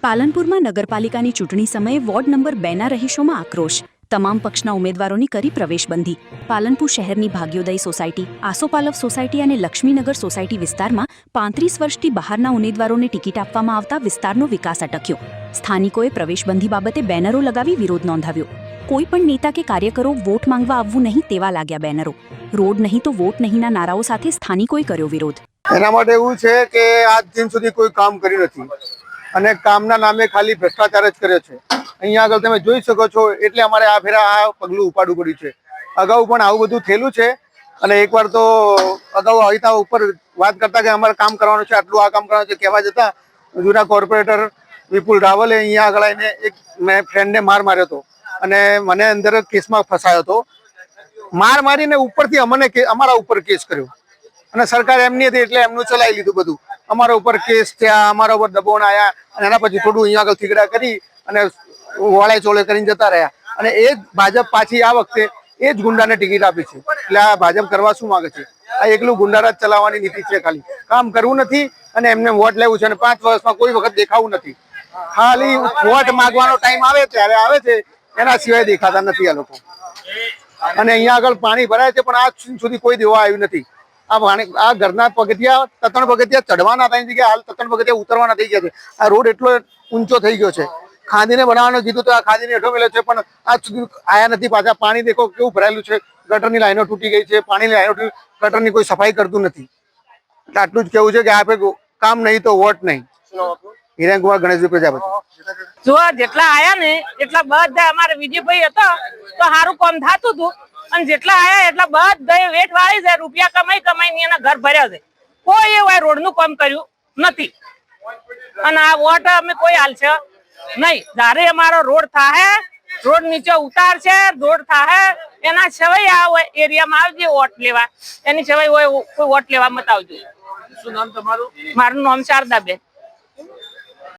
પાલનપુરમાં નગરપાલિકાની ચૂંટણી સમયે વોર્ડ નંબર 2 ના રહીશોમાં આક્રોશ. તમામ પક્ષના ઉમેદવારોની કરી પ્રવેશબંધી. પાલનપુર શહેરની ભાગ્યોદય સોસાયટી, આસોપાલવ સોસાયટી અને લક્ષ્મીનગર સોસાયટી વિસ્તારમાં 35 વર્ષથી બહારના ઉમેદવારોને ટિકિટ આપવામાં આવતા વિસ્તારનો વિકાસ અટક્યો. સ્થાનિકોએ પ્રવેશબંધી બાબતે બેનરો લગાવી વિરોધ નોંધાવ્યો. કોઈ પણ નેતા કે કાર્યકરો વોટ માંગવા આવવું નહીં તેવા લાગ્યા બેનરો. રોડ નહીં તો વોટ નહીંના નારાઓ સાથે સ્થાનિકોએ કર્યો વિરોધ. એના માટે એવું છે કે આજ દિન સુધી કોઈ કામ કર્યું નથી અને કામના નામે ખાલી ભ્રષ્ટાચાર જ કર્યો છે. અહીંયા આગળ તમે જોઈ શકો છો, એટલે અમારે આ ફેરા આ પગલું ઉપાડવું પડ્યું છે. અગાઉ પણ આવું બધું થયેલું છે અને એકવાર તો અગાઉ અહીંતા ઉપર વાત કરતા કે અમારે કામ કરવાનું છે, આટલું આ કામ કરવાનું છે કહેવા જતા જૂના કોર્પોરેટર વિપુલ રાવલે અહીંયા આગળ આવીને એક મેં ફ્રેન્ડને માર માર્યો હતો અને મને અંદર કેસમાં ફસાયો હતો. માર મારીને ઉપરથી અમારા ઉપર કેસ કર્યો અને સરકાર એમની હતી એટલે એમનું ચલાવી લીધું બધું. અમારા ઉપર કેસ થયા, અમારા ઉપર દબાણ આવ્યા અને એના પછી થોડું અહીંયા આગળ થીગડા કરી અને વળે ચોળે કરીને જતા રહ્યા. અને એ જ ભાજપ પાછી આ વખતે એ જ ગુંડાને ટિકિટ આપી છે. એટલે આ ભાજપ કરવા શું માંગે છે? આ એકલું ગુંડારાજ ચલાવવાની નીતિ છે. ખાલી કામ કરવું નથી અને એમને વોટ લેવું છે અને 5 વર્ષમાં કોઈ વખત દેખાવું નથી. ખાલી વોટ માંગવાનો ટાઈમ આવે ત્યારે આવે છે, એના સિવાય દેખાતા નથી આ લોકો. અને અહીંયા આગળ પાણી ભરાય છે પણ આજ સુધી કોઈ દેવા આવ્યું નથી. આ ઘરના પગથિયા 3 પગથિયા ચડવાના થાય છે કે હાલ 3 પગથિયા ઉતરવાના થઈ ગયા છે. આ રોડ એટલો ઊંચો થઈ ગયો છે. ખાધીને બનાવવાનું કીધું તો આ ખાધીને હેઠો મેળ્યો છે પણ આજ સુધી આયા નથી. પાછા પાણી દેખો કેવું ભરાયેલું છે, ગટરની લાઈનો તૂટી ગઈ છે, પાણીની લાઈનો ગટરની કોઈ સફાઈ કરતું નથી. એટલે આટલું જ કેવું છે કે આપણે કામ નહીં તો વોટ નહીં. હિરેનકુમાર ગણેશજી પ્રજાપતિ. જો જેટલા આયા ને એટલા બધા અમારે વિજયભાઈ હતા તો સારું કામ થતું હતું અને જેટલા આયા એટલા બધા વેઠ વાળી છે, રૂપિયા કમાઈ એના ઘર ભર્યા છે. કોઈ એવું રોડ નું કામ કર્યું નથી અને આ વોટ અમે કોઈ હાલશે નહીં. જયારે અમારો રોડ થાય, રોડ નીચે ઉતાર છે, રોડ થાય એના સિવાય આ એરિયામાં આવજે વોટ લેવા. એની સિવાય કોઈ વોટ લેવા મત આવજો. શું નામ તમારું? મારું નામ શારદાબેન.